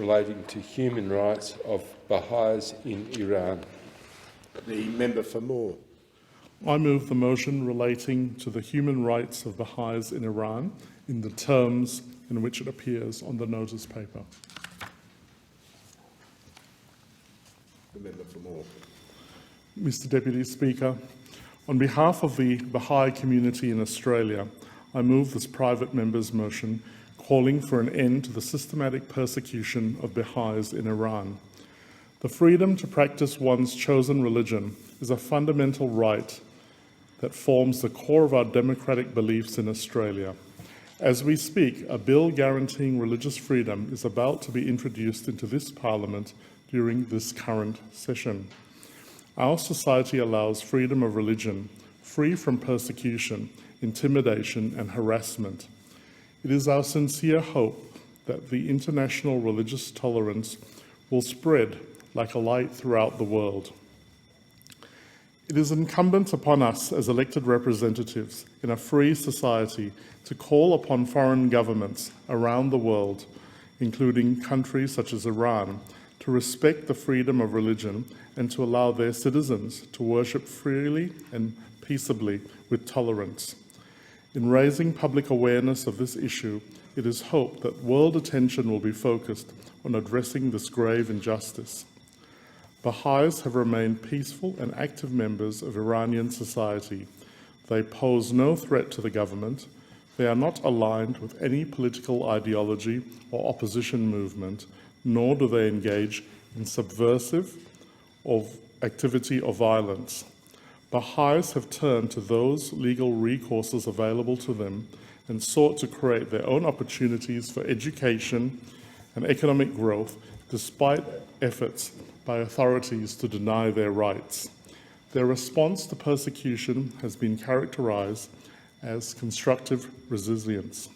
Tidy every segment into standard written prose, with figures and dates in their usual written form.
relating to human rights of Baha'is in Iran. The member for Moore. I move the motion relating to the human rights of Baha'is in Iran in the terms in which it appears on the notice paper. The member for Moore. Mr. Deputy Speaker, on behalf of the Baha'i community in Australia, I move this private member's motion calling for an end to the systematic persecution of Baha'is in Iran. The freedom to practice one's chosen religion is a fundamental right that forms the core of our democratic beliefs in Australia. As we speak, a bill guaranteeing religious freedom is about to be introduced into this Parliament during this current session. Our society allows freedom of religion, free from persecution, intimidation, and harassment. It is our sincere hope that the international religious tolerance will spread like a light throughout the world. It is incumbent upon us as elected representatives in a free society to call upon foreign governments around the world, including countries such as Iran, to respect the freedom of religion and to allow their citizens to worship freely and peaceably with tolerance. In raising public awareness of this issue, it is hoped that world attention will be focused on addressing this grave injustice. Baha'is have remained peaceful and active members of Iranian society. They pose no threat to the government. They are not aligned with any political ideology or opposition movement, nor do they engage in subversive activity or violence. Baha'is have turned to those legal recourses available to them and sought to create their own opportunities for education and economic growth despite efforts by authorities to deny their rights. Their response to persecution has been characterized as constructive resilience.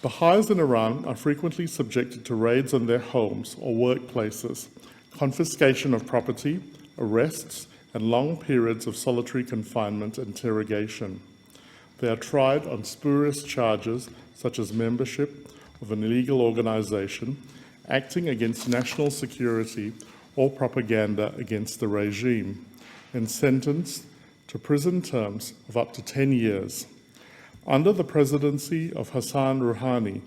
Baha'is in Iran are frequently subjected to raids on their homes or workplaces, confiscation of property, arrests, and long periods of solitary confinement and interrogation. They are tried on spurious charges such as membership of an illegal organization, acting against national security or propaganda against the regime, and sentenced to prison terms of up to 10 years. Under the presidency of Hassan Rouhani,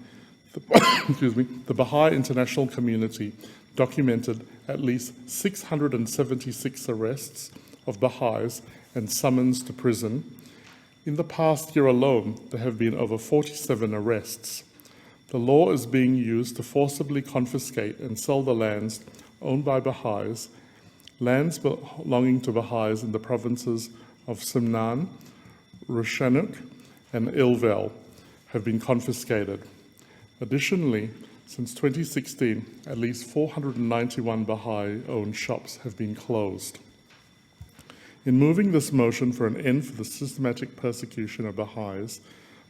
the Baha'i international community documented at least 676 arrests of Baha'is and summons to prison. In the past year alone, there have been over 47 arrests. The law is being used to forcibly confiscate and sell the lands owned by Baha'is. Lands belonging to Baha'is in the provinces of Semnan, Rushanuk, and Ilvel have been confiscated. Additionally, since 2016, at least 491 Baha'i-owned shops have been closed. In moving this motion for an end for the systematic persecution of Baha'is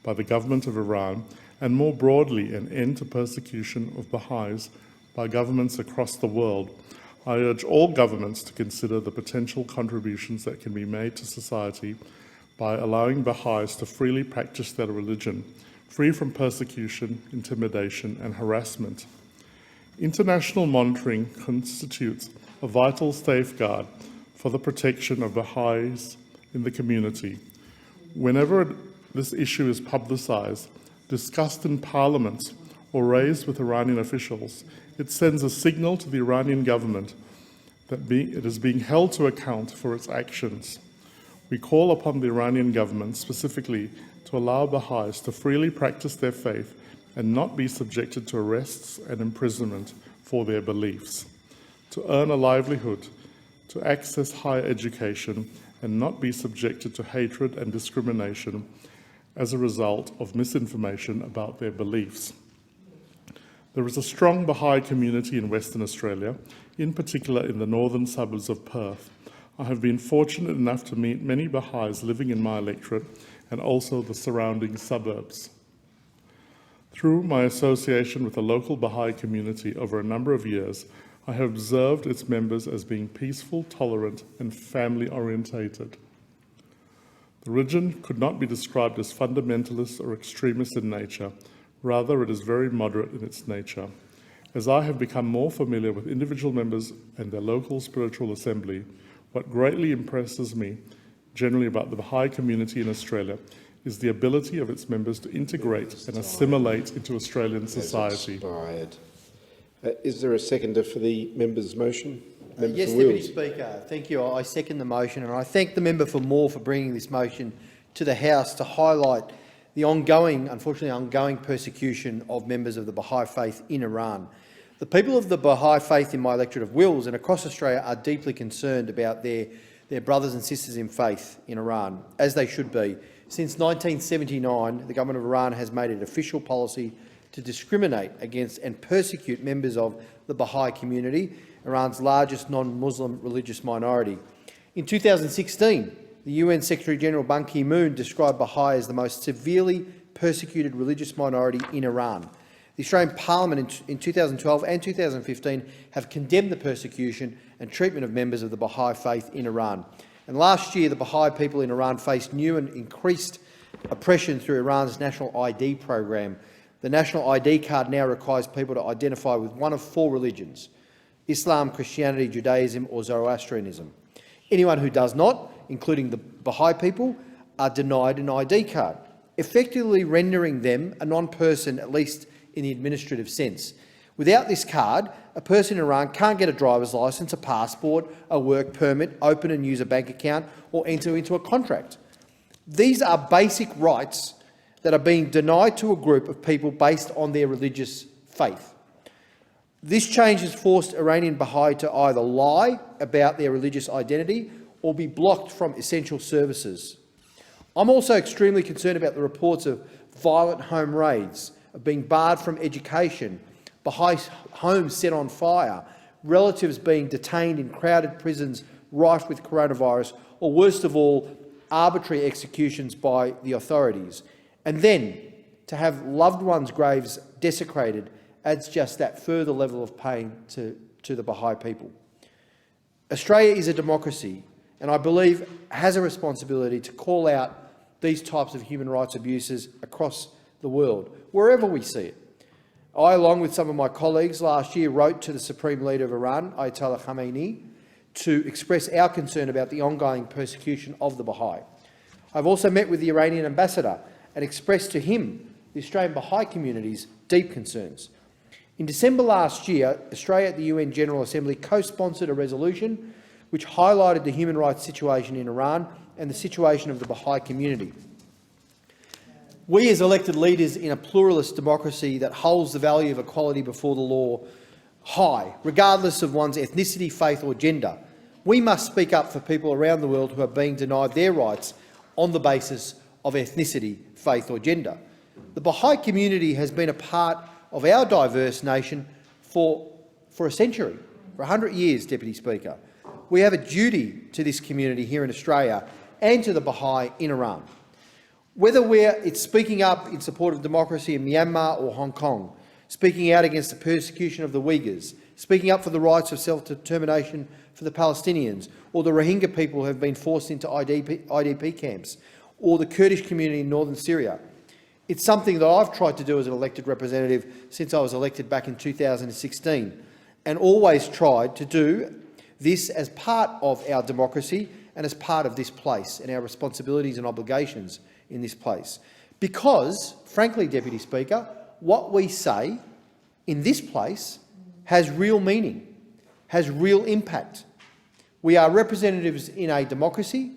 by the government of Iran, and more broadly an end to persecution of Baha'is by governments across the world, I urge all governments to consider the potential contributions that can be made to society by allowing Baha'is to freely practice their religion, free from persecution, intimidation, and harassment. International monitoring constitutes a vital safeguard for the protection of Baha'is in the community. Whenever this issue is publicized, discussed in parliaments, or raised with Iranian officials, it sends a signal to the Iranian government that it is being held to account for its actions. We call upon the Iranian government specifically to allow Baha'is to freely practice their faith and not be subjected to arrests and imprisonment for their beliefs, to earn a livelihood, to access higher education, and not be subjected to hatred and discrimination as a result of misinformation about their beliefs. There is a strong Baha'i community in Western Australia, in particular in the northern suburbs of Perth. I have been fortunate enough to meet many Baha'is living in my electorate and also the surrounding suburbs. Through my association with the local Baha'i community over a number of years, I have observed its members as being peaceful, tolerant, and family-orientated. The religion could not be described as fundamentalist or extremist in nature. Rather, it is very moderate in its nature. As I have become more familiar with individual members and their local spiritual assembly, what greatly impresses me generally about the Baha'i community in Australia is the ability of its members to integrate and assimilate into Australian society. Is there a seconder for the member's motion? Member Yes, for Deputy Wills. Speaker. Thank you. I second the motion, and I thank the member for Moore for bringing this motion to the House to highlight the unfortunately ongoing persecution of members of the Baha'i faith in Iran. The people of the Baha'i faith in my electorate of Wills and across Australia are deeply concerned about their brothers and sisters in faith in Iran, as they should be. Since 1979, the government of Iran has made it official policy to discriminate against and persecute members of the Baha'i community, Iran's largest non-Muslim religious minority. In 2016, the UN Secretary-General Ban Ki-moon described Baha'i as the most severely persecuted religious minority in Iran. The Australian Parliament in 2012 and 2015 have condemned the persecution and treatment of members of the Baha'i faith in Iran. And last year, the Baha'i people in Iran faced new and increased oppression through Iran's national ID program. The national ID card now requires people to identify with one of 4 religions: Islam, Christianity, Judaism or Zoroastrianism. Anyone who does not, including the Baha'i people, are denied an ID card, effectively rendering them a non-person, at least in the administrative sense. Without this card, a person in Iran can't get a driver's licence, a passport, a work permit, open and use a bank account or enter into a contract. These are basic rights that are being denied to a group of people based on their religious faith. This change has forced Iranian Baha'i to either lie about their religious identity or be blocked from essential services. I'm also extremely concerned about the reports of violent home raids, of being barred from education, Baha'i homes set on fire, relatives being detained in crowded prisons rife with coronavirus, or worst of all, arbitrary executions by the authorities. And then to have loved ones' graves desecrated adds just that further level of pain to the Baha'i people. Australia is a democracy, and I believe has a responsibility to call out these types of human rights abuses across the world, wherever we see it. I, along with some of my colleagues last year, wrote to the Supreme Leader of Iran, Ayatollah Khamenei, to express our concern about the ongoing persecution of the Baha'i. I've also met with the Iranian ambassador and expressed to him the Australian Baha'i community's deep concerns. In December last year, Australia at the UN General Assembly co-sponsored a resolution which highlighted the human rights situation in Iran and the situation of the Baha'i community. We, as elected leaders in a pluralist democracy that holds the value of equality before the law high, regardless of one's ethnicity, faith or gender, we must speak up for people around the world who are being denied their rights on the basis of ethnicity, faith or gender. The Baha'i community has been a part of our diverse nation for a century, for 100 years, Deputy Speaker. We have a duty to this community here in Australia and to the Baha'i in Iran. Whether it's speaking up in support of democracy in Myanmar or Hong Kong, speaking out against the persecution of the Uyghurs, speaking up for the rights of self-determination for the Palestinians, or the Rohingya people who have been forced into IDP camps, or the Kurdish community in northern Syria. It's something that I've tried to do as an elected representative since I was elected back in 2016, and always tried to do this as part of our democracy and as part of this place and our responsibilities and obligations in this place. Because, frankly, Deputy Speaker, what we say in this place has real meaning, has real impact. We are representatives in a democracy,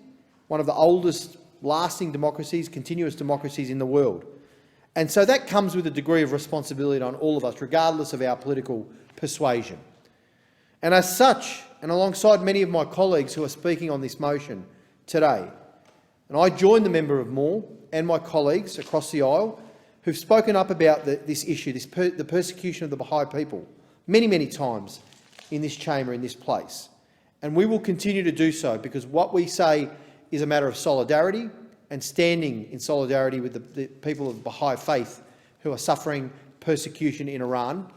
one of the oldest lasting democracies, continuous democracies in the world. And so that comes with a degree of responsibility on all of us, regardless of our political persuasion. And as such, and alongside many of my colleagues who are speaking on this motion today, and I join the member of Moore and my colleagues across the aisle who've spoken up about this issue, the persecution of the Baha'i people, many, many times in this chamber, in this place. And we will continue to do so because what we say is a matter of solidarity and standing in solidarity with the people of the Baha'i faith who are suffering persecution in Iran.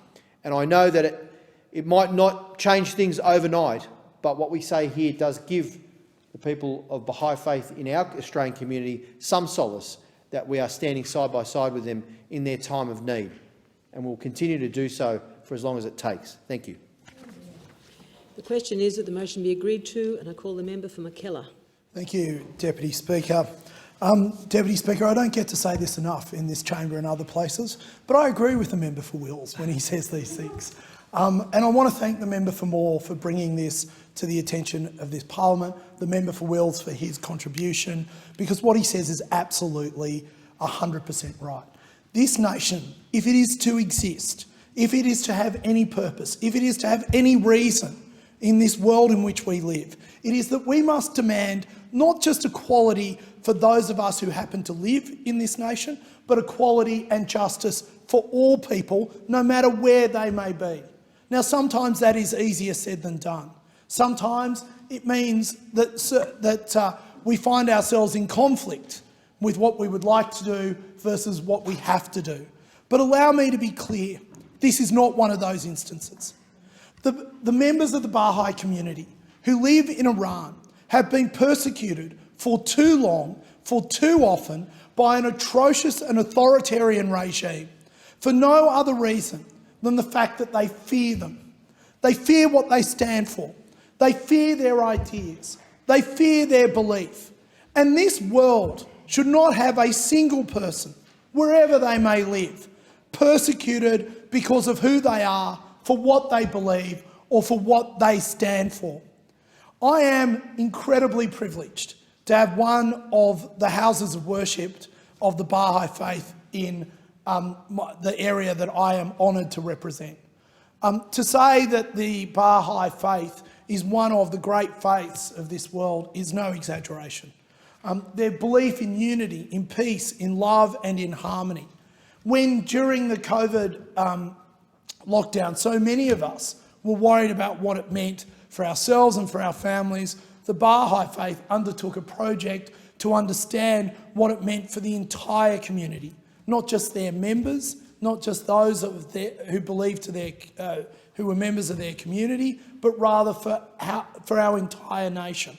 And I know that it might not change things overnight, but what we say here does give the people of Baha'i faith in our Australian community some solace that we are standing side by side with them in their time of need, and will continue to do so for as long as it takes. Thank you. The question is that the motion be agreed to, and I call the member for McKellar. Thank you, Deputy Speaker. Deputy Speaker, I don't get to say this enough in this chamber and other places, but I agree with the member for Wills when he says these things. And I want to thank the member for Moore for bringing this to the attention of this parliament, the member for Wills for his contribution, because what he says is absolutely 100% right. This nation, if it is to exist, if it is to have any purpose, if it is to have any reason in this world in which we live, it is that we must demand not just equality for those of us who happen to live in this nation, but equality and justice for all people, no matter where they may be. Now, sometimes that is easier said than done. Sometimes it means that we find ourselves in conflict with what we would like to do versus what we have to do. But allow me to be clear, this is not one of those instances. The members of the Baha'i community who live in Iran have been persecuted for too long, for too often, by an atrocious and authoritarian regime for no other reason than the fact that they fear them. They fear what they stand for. They fear their ideas. They fear their belief. And this world should not have a single person, wherever they may live, persecuted because of who they are, for what they believe, or for what they stand for. I am incredibly privileged to have one of the houses of worship of the Baha'i faith in the area that I am honoured to represent. To say that the Baha'i faith is one of the great faiths of this world is no exaggeration. Their belief in unity, in peace, in love and in harmony. When during the COVID lockdown, so many of us were worried about what it meant for ourselves and for our families, the Baha'i faith undertook a project to understand what it meant for the entire community, not just their members, not just those who believed who were members of their community, but rather for our entire nation.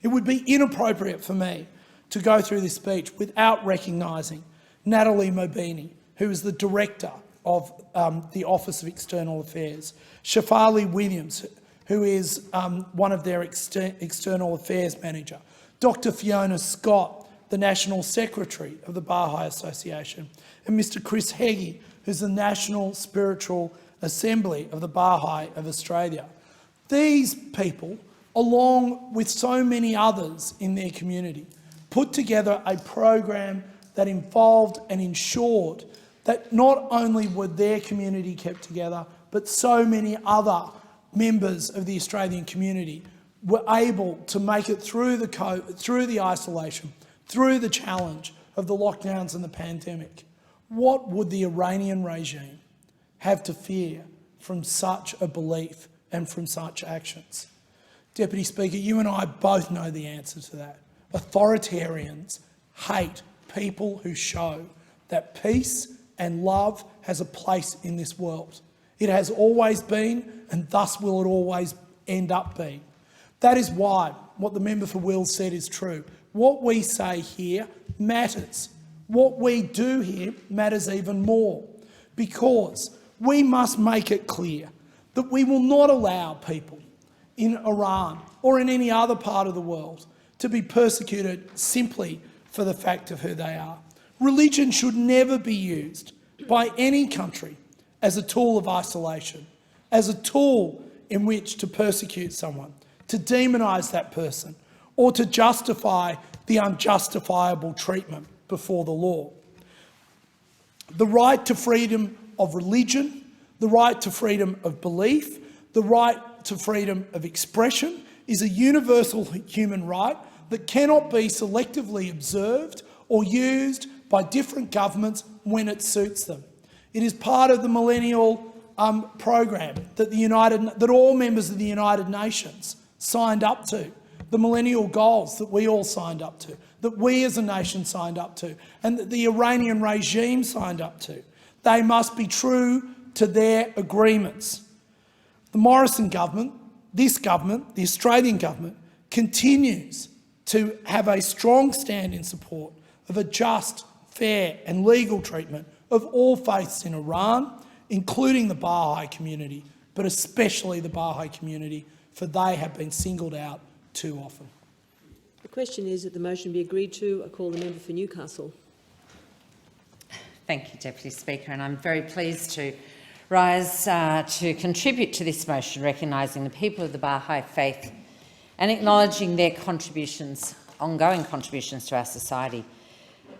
It would be inappropriate for me to go through this speech without recognising Natalie Mobini, who is the Director of the Office of External Affairs, Shafali Williams, who is one of their External Affairs Manager, Dr Fiona Scott, the National Secretary of the Baha'i Association, and Mr Chris Heggie, who's the National Spiritual Assembly of the Baha'i of Australia. These people, along with so many others in their community, put together a program that involved and ensured that not only were their community kept together, but so many other members of the Australian community were able to make it through the isolation, through the challenge of the lockdowns and the pandemic. What would the Iranian regime have to fear from such a belief and from such actions? Deputy Speaker, you and I both know the answer to that. Authoritarians hate people who show that peace and love has a place in this world. It has always been, and thus will it always end up being. That is why what the member for Wills said is true. What we say here matters. What we do here matters even more, because we must make it clear that we will not allow people in Iran or in any other part of the world to be persecuted simply for the fact of who they are. Religion should never be used by any country as a tool of isolation, as a tool in which to persecute someone, to demonise that person, or to justify the unjustifiable treatment before the law. The right to freedom of religion, the right to freedom of belief, the right to freedom of expression is a universal human right that cannot be selectively observed or used by different governments when it suits them. It is part of the millennial program that all members of the United Nations signed up to, the millennial goals that we all signed up to, that we as a nation signed up to, and that the Iranian regime signed up to. They must be true to their agreements. The Morrison government, this government, the Australian government, continues to have a strong stand in support of a just, fair and legal treatment of all faiths in Iran, including the Baha'i community, but especially the Baha'i community, for they have been singled out too often. The question is that the motion be agreed to. I call the member for Newcastle. Thank you, Deputy Speaker, and I'm very pleased to rise to contribute to this motion, recognising the people of the Baha'i faith and acknowledging their contributions, ongoing contributions to our society.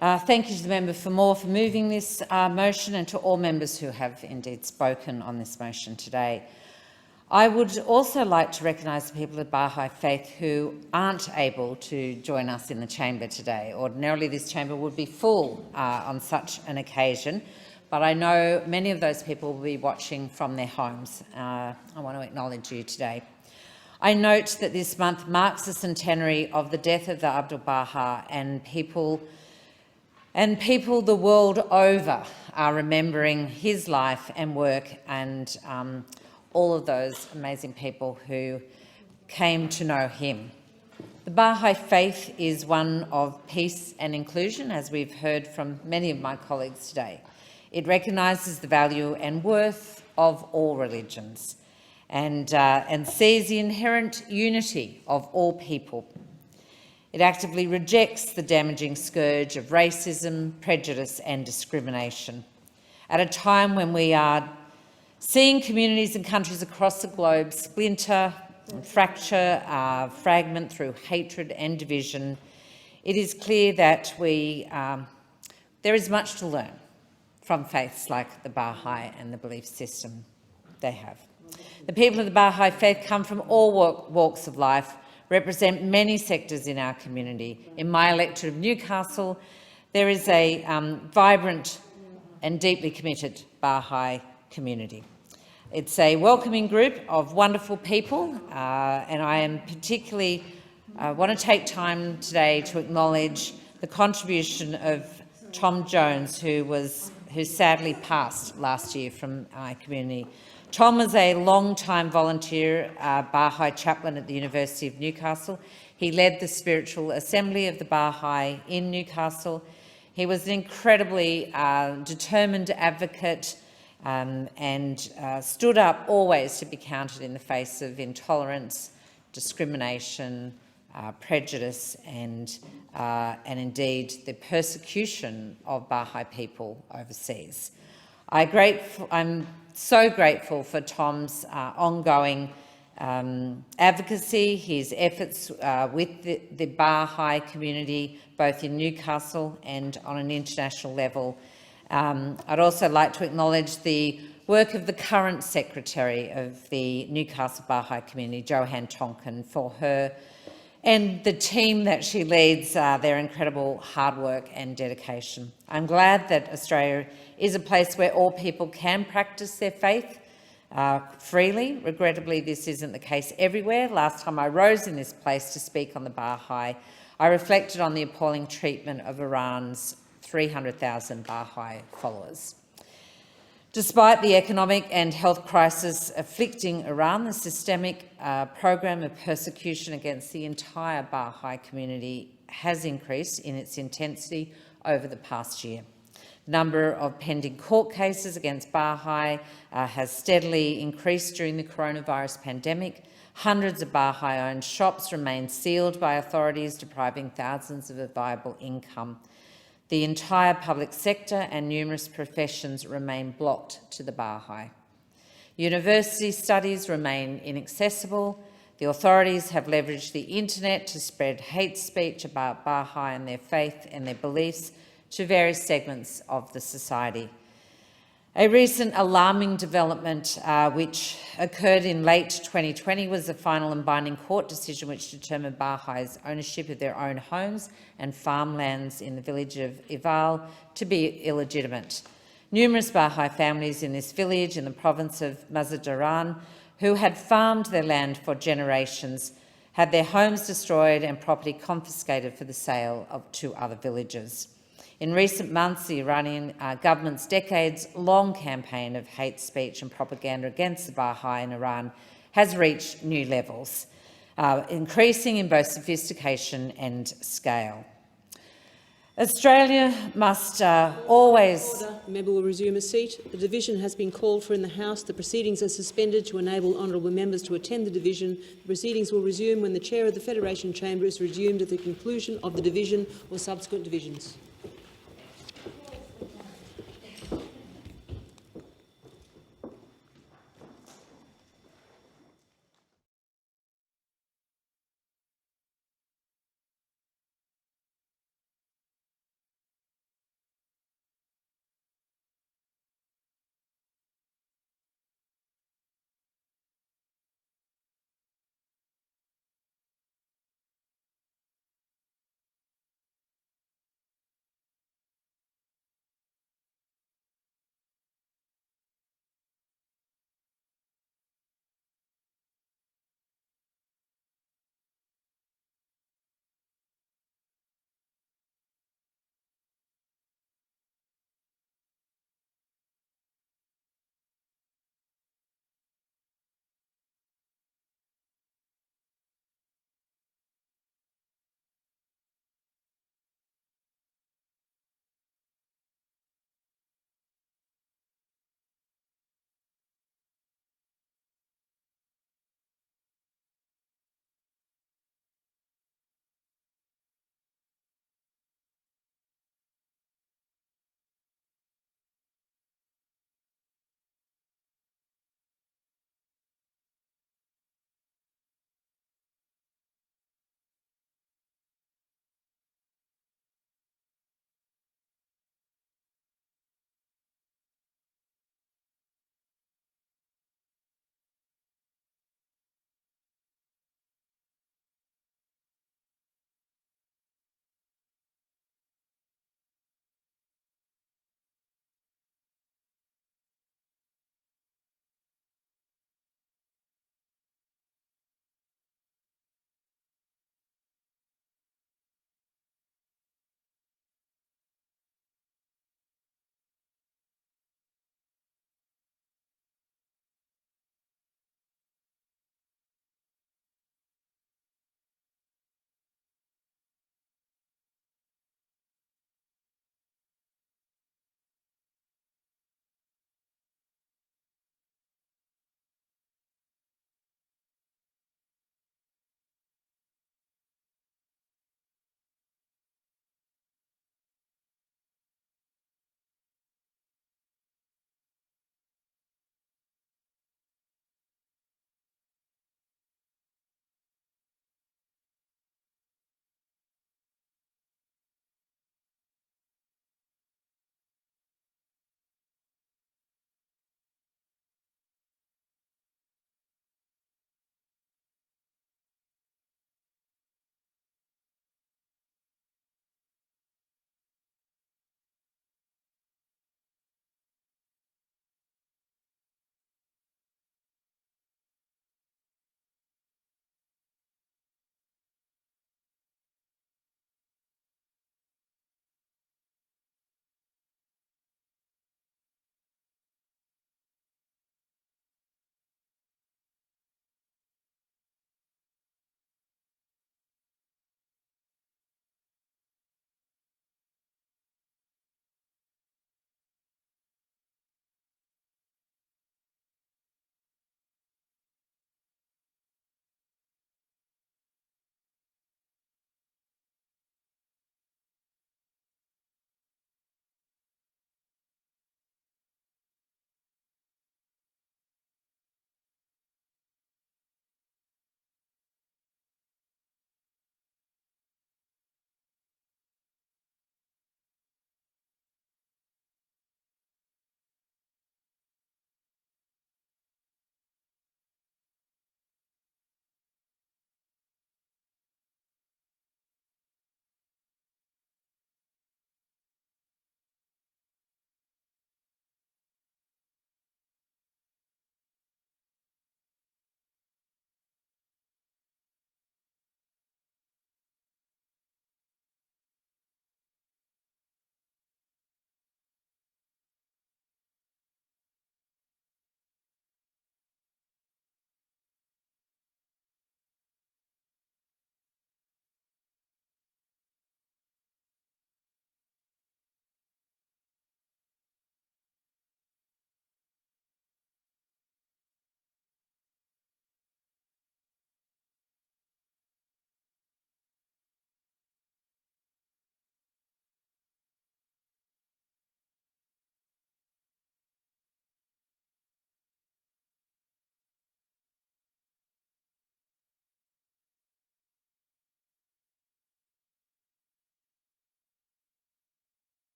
Thank you to the member for Moore for moving this motion, and to all members who have indeed spoken on this motion today. I would also like to recognise the people of the Baha'i faith who aren't able to join us in the chamber today. Ordinarily, this chamber would be full on such an occasion, but I know many of those people will be watching from their homes. I want to acknowledge you today. I note that this month marks the centenary of the death of the Abdul Baha, and people the world over are remembering his life and work, and all of those amazing people who came to know him. The Baha'i faith is one of peace and inclusion, as we've heard from many of my colleagues today. It recognises the value and worth of all religions, and sees the inherent unity of all people. It actively rejects the damaging scourge of racism, prejudice and discrimination. At a time when we are seeing communities and countries across the globe splinter, fracture, fragment through hatred and division, it is clear that there is much to learn from faiths like the Baha'i and the belief system they have. The people of the Baha'i faith come from all walks of life, represent many sectors in our community. In my electorate of Newcastle, there is a vibrant and deeply committed Baha'i community. It's a welcoming group of wonderful people, and I am particularly want to take time today to acknowledge the contribution of Tom Jones, who sadly passed last year from my community. Tom was a long-time volunteer Baha'i chaplain at the University of Newcastle. He led the Spiritual Assembly of the Baha'i in Newcastle. He was an incredibly determined advocate and stood up always to be counted in the face of intolerance, discrimination, prejudice and indeed the persecution of Baha'i people overseas. I'm so grateful for Tom's ongoing advocacy, his efforts with the Baha'i community, both in Newcastle and on an international level. I'd also like to acknowledge the work of the current Secretary of the Newcastle Baha'i community, Johanne Tonkin, for her and the team that she leads, their incredible hard work and dedication. I'm glad that Australia is a place where all people can practice their faith freely. Regrettably, this isn't the case everywhere. Last time I rose in this place to speak on the Baha'i, I reflected on the appalling treatment of Iran's 300,000 Baha'i followers. Despite the economic and health crisis afflicting Iran, the systemic program of persecution against the entire Baha'i community has increased in its intensity over the past year. The number of pending court cases against Baha'i has steadily increased during the coronavirus pandemic. Hundreds of Baha'i-owned shops remain sealed by authorities, depriving thousands of a viable income. The entire public sector and numerous professions remain blocked to the Baha'i. University studies remain inaccessible. The authorities have leveraged the internet to spread hate speech about Baha'i and their faith and their beliefs to various segments of the society. A recent alarming development which occurred in late 2020 was a final and binding court decision which determined Baha'is' ownership of their own homes and farmlands in the village of Ival to be illegitimate. Numerous Baha'i families in this village in the province of Mazandaran, who had farmed their land for generations, had their homes destroyed and property confiscated for the sale to other villages. In recent months, the Iranian government's decades-long campaign of hate speech and propaganda against the Baha'i in Iran has reached new levels, increasing in both sophistication and scale. Australia must always... Order. The member will resume a seat. The division has been called for in the House. The proceedings are suspended to enable honourable members to attend the division. The proceedings will resume when the chair of the Federation Chamber is resumed at the conclusion of the division or subsequent divisions.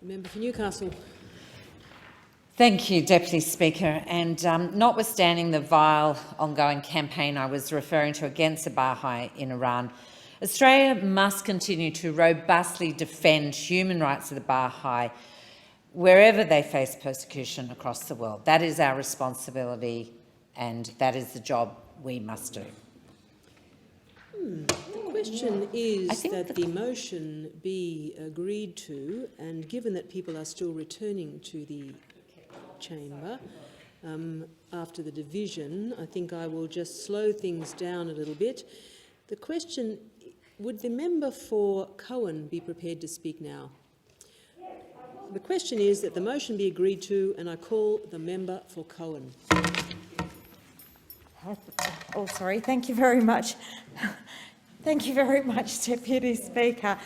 Member for Newcastle. Thank you, Deputy Speaker. And notwithstanding the vile ongoing campaign I was referring to against the Baha'i in Iran, Australia must continue to robustly defend human rights of the Baha'i wherever they face persecution across the world. That is our responsibility, and that is the job we must do. The question is that the motion be agreed to, and given that people are still returning to the chamber after the division, I think I will just slow things down a little bit. The question, would the member for Cohen be prepared to speak now? The question is that the motion be agreed to, and I call the member for Cohen. Oh, sorry. Thank you very much. Thank you very much, Deputy Speaker.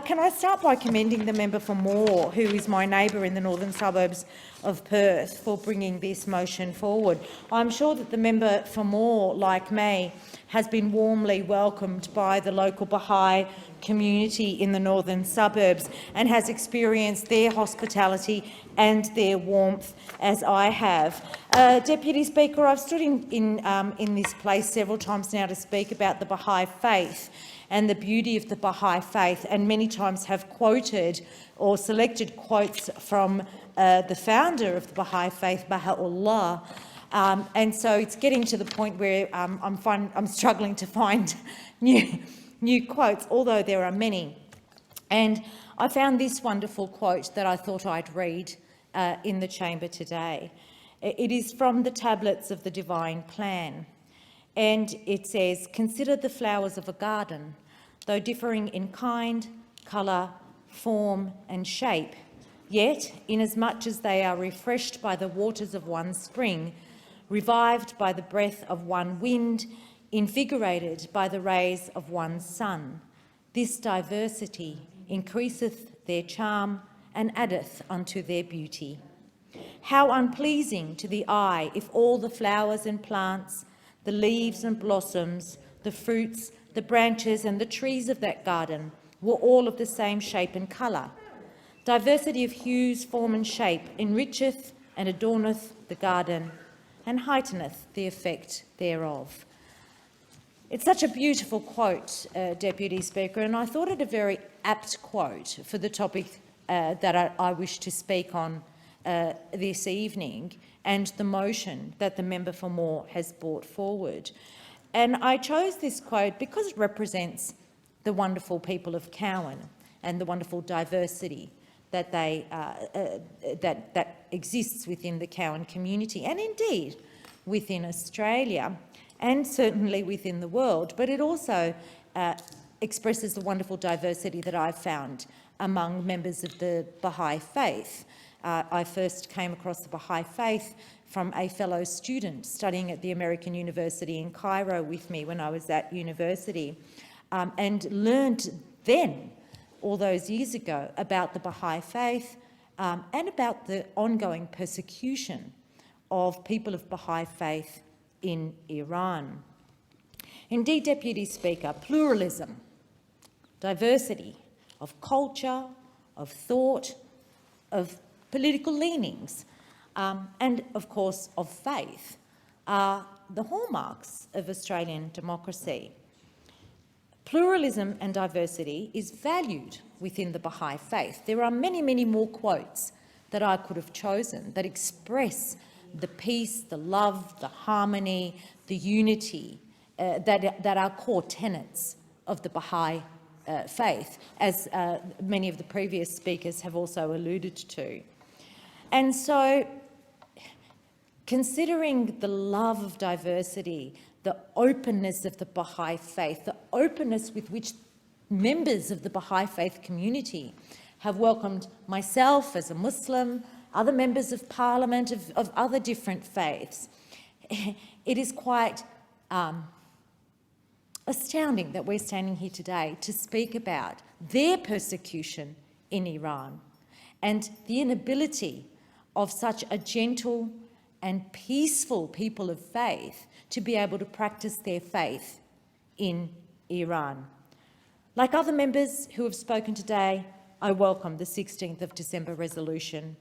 Can I start by commending the member for Moore, who is my neighbour in the northern suburbs of Perth, for bringing this motion forward. I'm sure that the member for Moore, like me, has been warmly welcomed by the local Baha'i community in the northern suburbs and has experienced their hospitality and their warmth as I have. Deputy Speaker, I've stood in this place several times now to speak about the Baha'i faith and the beauty of the Baha'i faith, and many times have quoted or selected quotes from the founder of the Baha'i faith, Baha'u'llah. And so it's getting to the point where I'm struggling to find new quotes, although there are many. And I found this wonderful quote that I thought I'd read in the chamber today. It is from the tablets of the Divine Plan, and it says, "Consider the flowers of a garden, though differing in kind, colour, form and shape, yet, inasmuch as they are refreshed by the waters of one spring, revived by the breath of one wind, invigorated by the rays of one sun, this diversity increaseth their charm and addeth unto their beauty. How unpleasing to the eye if all the flowers and plants, the leaves and blossoms, the fruits, the branches and the trees of that garden were all of the same shape and colour. Diversity of hues, form and shape enricheth and adorneth the garden and heighteneth the effect thereof." It's such a beautiful quote, Deputy Speaker, and I thought it a very apt quote for the topic that I wish to speak on this evening, and the motion that the member for Moore has brought forward. And I chose this quote because it represents the wonderful people of Cowan and the wonderful diversity that that exists within the Cowan community, and indeed within Australia, and certainly within the world. But it also expresses the wonderful diversity that I've found among members of the Baha'i faith. I first came across the Baha'i faith from a fellow student studying at the American University in Cairo with me when I was at university, and learned then, all those years ago, about the Baha'i faith and about the ongoing persecution of people of Baha'i faith in Iran. Indeed, Deputy Speaker, pluralism, diversity of culture, of thought, of political leanings, and of course of faith, are the hallmarks of Australian democracy. Pluralism and diversity is valued within the Baha'i faith. There are many, many more quotes that I could have chosen that express the peace, the love, the harmony, the unity that are core tenets of the Baha'i faith, as many of the previous speakers have also alluded to. And so, considering the love of diversity, the openness of the Baha'i faith, the openness with which members of the Baha'i faith community have welcomed myself as a Muslim, other members of Parliament of other different faiths, it is quite astounding that we're standing here today to speak about their persecution in Iran and the inability of such a gentle and peaceful people of faith to be able to practice their faith in Iran. Like other members who have spoken today, I welcome the 16th of December resolution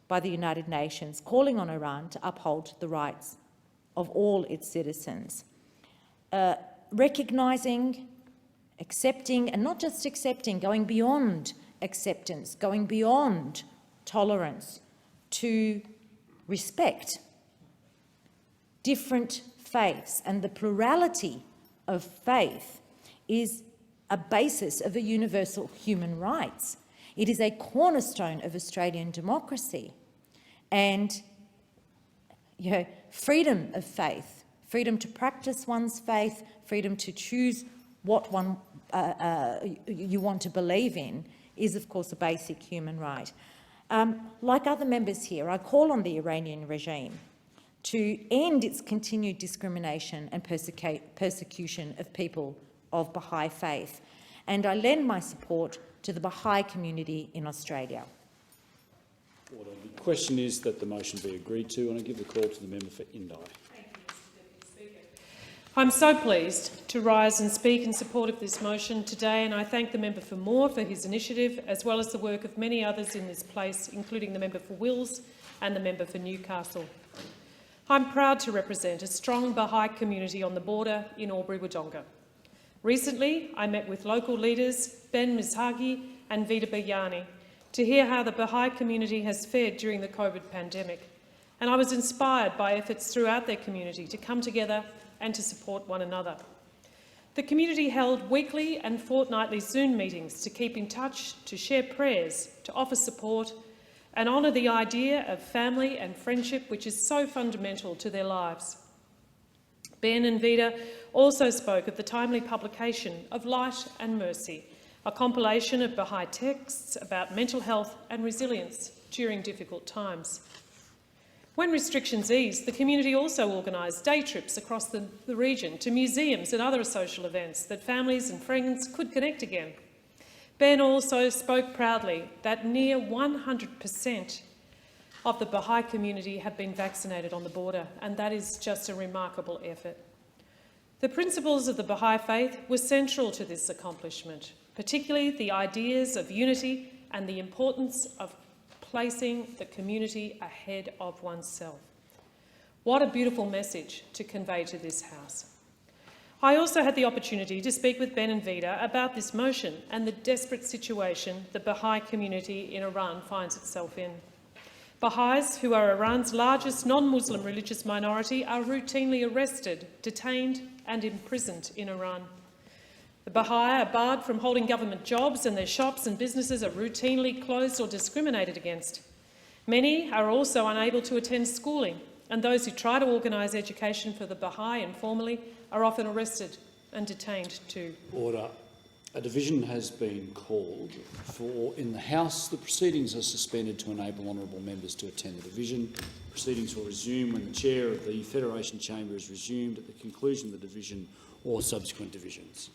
by the United Nations calling on Iran to uphold the rights of all its citizens, recognising, accepting, and not just accepting, going beyond acceptance, going beyond tolerance to respect different faiths, and the plurality of faith is a basis of a universal human rights. It is a cornerstone of Australian democracy. And freedom of faith, freedom to practice one's faith, freedom to choose what one you want to believe in is, of course, a basic human right. Like other members here, I call on the Iranian regime to end its continued discrimination and persecution of people of Baha'i faith, and I lend my support to the Baha'i community in Australia. Order. The question is that the motion be agreed to, and I give the call to the member for Indi. I'm so pleased to rise and speak in support of this motion today, and I thank the member for Moore for his initiative, as well as the work of many others in this place, including the member for Wills and the member for Newcastle. I'm proud to represent a strong Baha'i community on the border in Albury-Wodonga. Recently, I met with local leaders Ben Mizhagi and Vida Bayani to hear how the Baha'i community has fared during the COVID pandemic, and I was inspired by efforts throughout their community to come together and to support one another. The community held weekly and fortnightly Zoom meetings to keep in touch, to share prayers, to offer support and honour the idea of family and friendship, which is so fundamental to their lives. Ben and Vida also spoke of the timely publication of Light and Mercy, a compilation of Baha'i texts about mental health and resilience during difficult times. When restrictions eased, the community also organised day trips across the region to museums and other social events that families and friends could connect again. Ben also spoke proudly that near 100% of the Baha'i community have been vaccinated on the border, and that is just a remarkable effort. The principles of the Baha'i faith were central to this accomplishment, particularly the ideas of unity and the importance of placing the community ahead of oneself. What a beautiful message to convey to this House. I also had the opportunity to speak with Ben and Vida about this motion and the desperate situation the Baha'i community in Iran finds itself in. Bahais, who are Iran's largest non-Muslim religious minority, are routinely arrested, detained and imprisoned in Iran. The Baha'i are barred from holding government jobs, and their shops and businesses are routinely closed or discriminated against. Many are also unable to attend schooling, and those who try to organise education for the Baha'i informally are often arrested and detained too. Order. A division has been called for in the House. The proceedings are suspended to enable honourable members to attend the division. Proceedings will resume when the chair of the Federation Chamber is resumed at the conclusion of the division or subsequent divisions.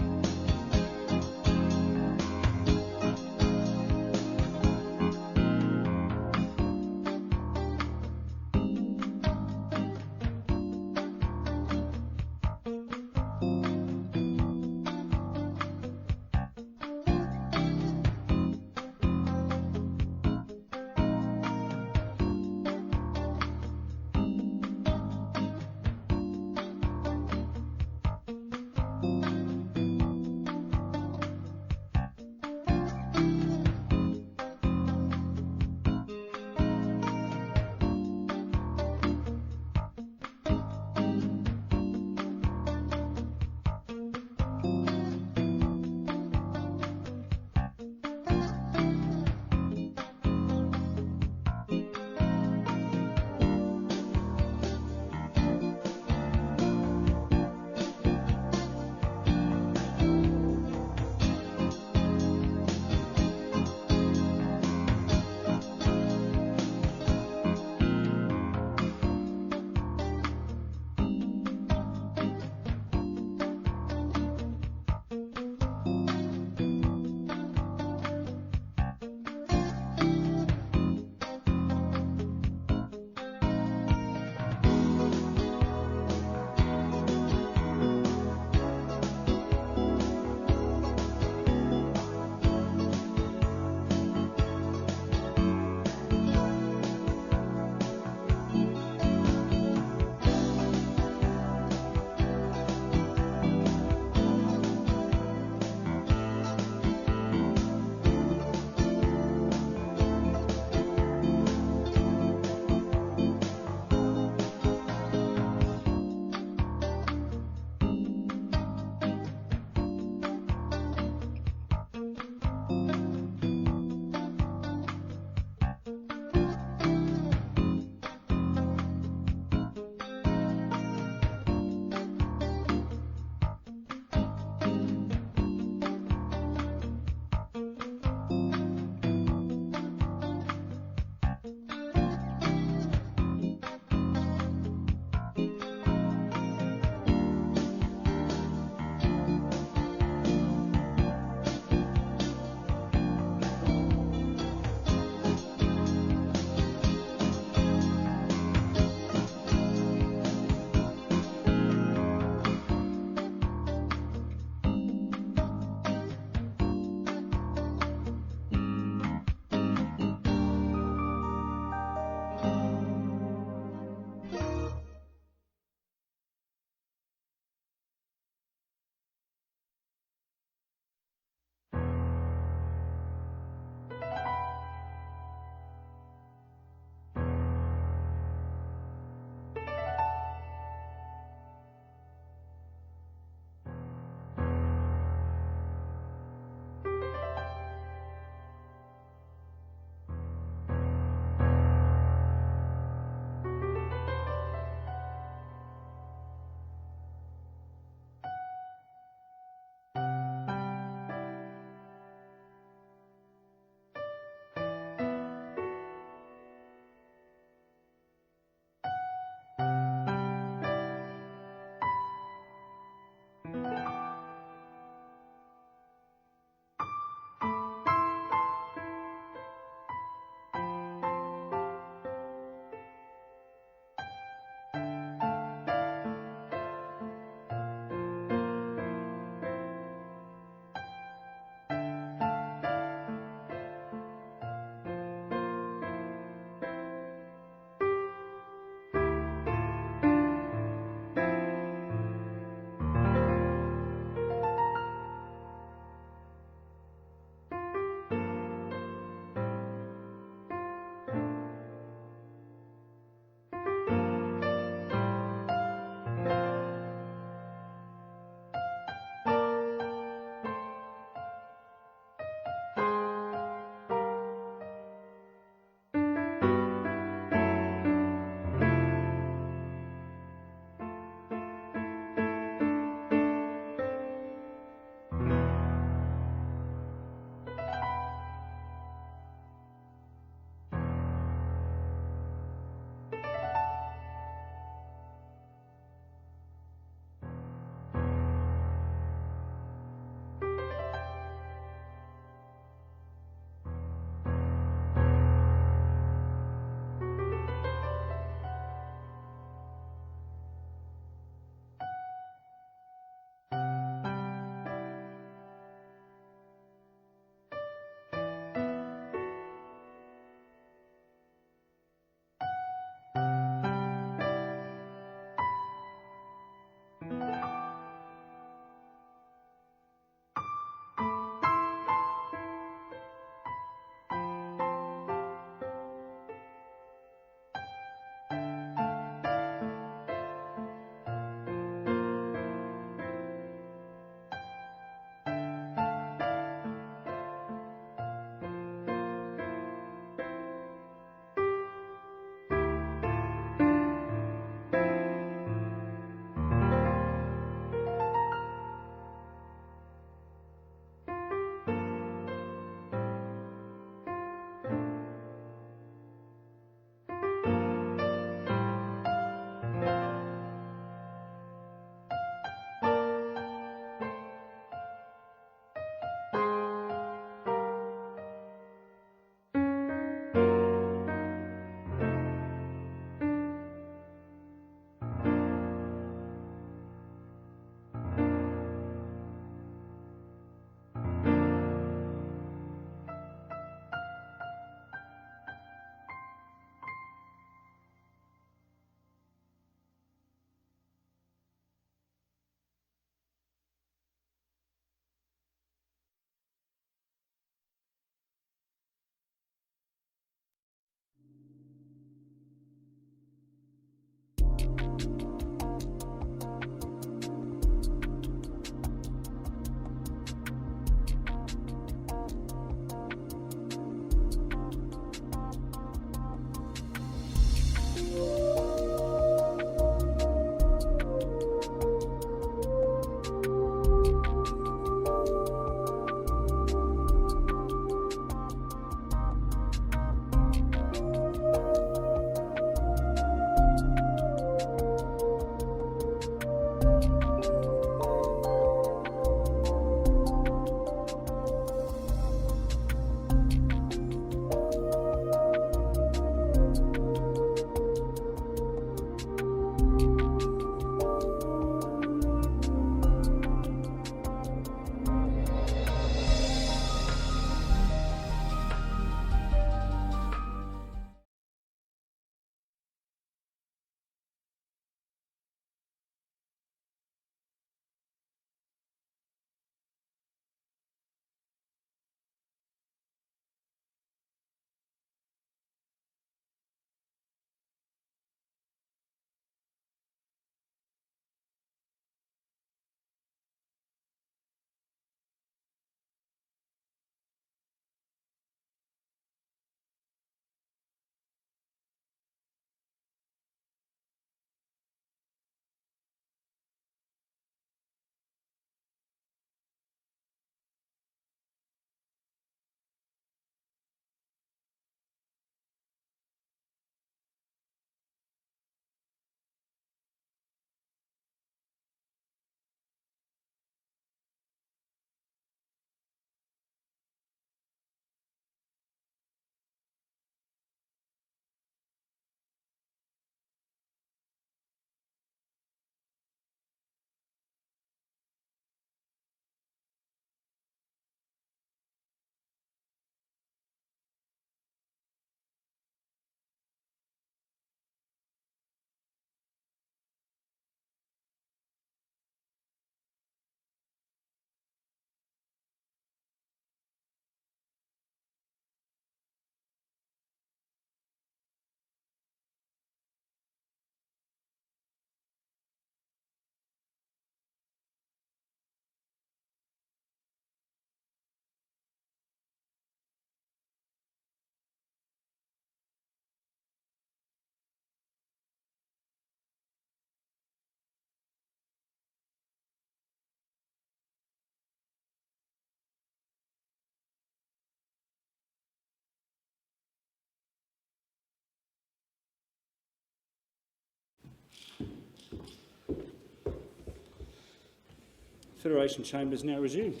Federation Chamber is now resumed.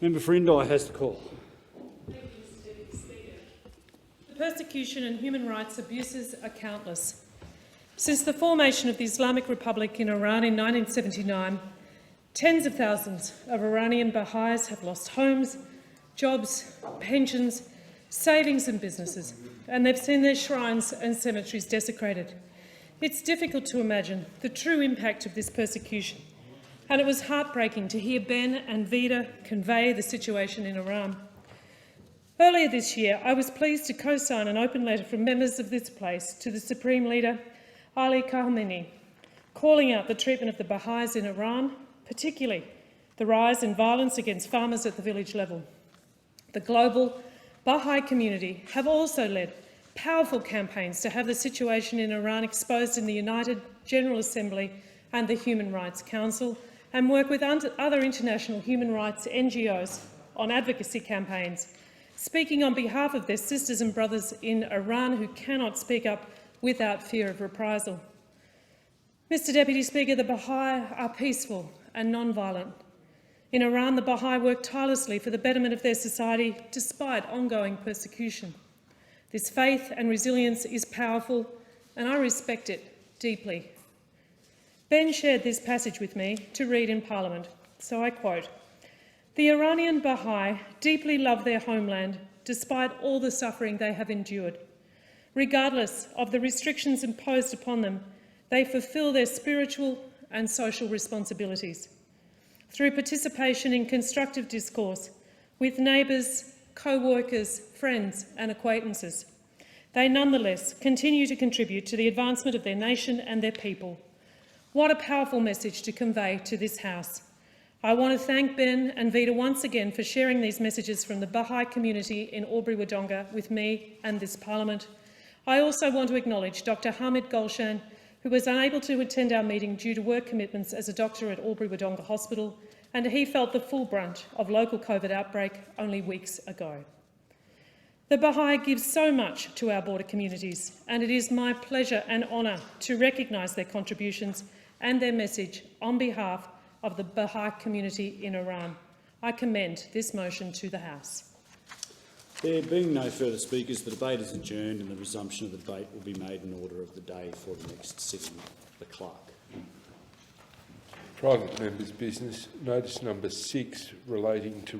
Member for Indi has the call. The persecution and human rights abuses are countless. Since the formation of the Islamic Republic in Iran in 1979, tens of thousands of Iranian Baha'is have lost homes, jobs, pensions, savings and businesses, and they've seen their shrines and cemeteries desecrated. It's difficult to imagine the true impact of this persecution, and it was heartbreaking to hear Ben and Vida convey the situation in Iran. Earlier this year, I was pleased to co-sign an open letter from members of this place to the Supreme Leader, Aly Khamenei, calling out the treatment of the Baha'is in Iran, particularly the rise in violence against farmers at the village level. The global Baha'i community have also led powerful campaigns to have the situation in Iran exposed in the United General Assembly and the Human Rights Council, and work with other international human rights NGOs on advocacy campaigns, speaking on behalf of their sisters and brothers in Iran who cannot speak up without fear of reprisal. Mr Deputy Speaker, the Baha'i are peaceful and non-violent. In Iran, the Baha'i work tirelessly for the betterment of their society despite ongoing persecution. This faith and resilience is powerful, and I respect it deeply. Ben shared this passage with me to read in Parliament, so I quote, "The Iranian Baha'i deeply love their homeland despite all the suffering they have endured. Regardless of the restrictions imposed upon them, they fulfil their spiritual and social responsibilities. Through participation in constructive discourse with neighbours, co-workers, friends and acquaintances, they nonetheless continue to contribute to the advancement of their nation and their people." What a powerful message to convey to this House. I want to thank Ben and Vida once again for sharing these messages from the Baha'i community in Albury-Wodonga with me and this Parliament. I also want to acknowledge Dr Hamid Golshan, who was unable to attend our meeting due to work commitments as a doctor at Albury-Wodonga Hospital, and he felt the full brunt of local COVID outbreak only weeks ago. The Baha'i gives so much to our border communities, and it is my pleasure and honour to recognise their contributions and their message on behalf of the Baha'i community in Iran. I commend this motion to the House. There being no further speakers, the debate is adjourned and the resumption of the debate will be made in order of the day for the next sitting. The Clerk. Private members' business. Notice number 6 relating to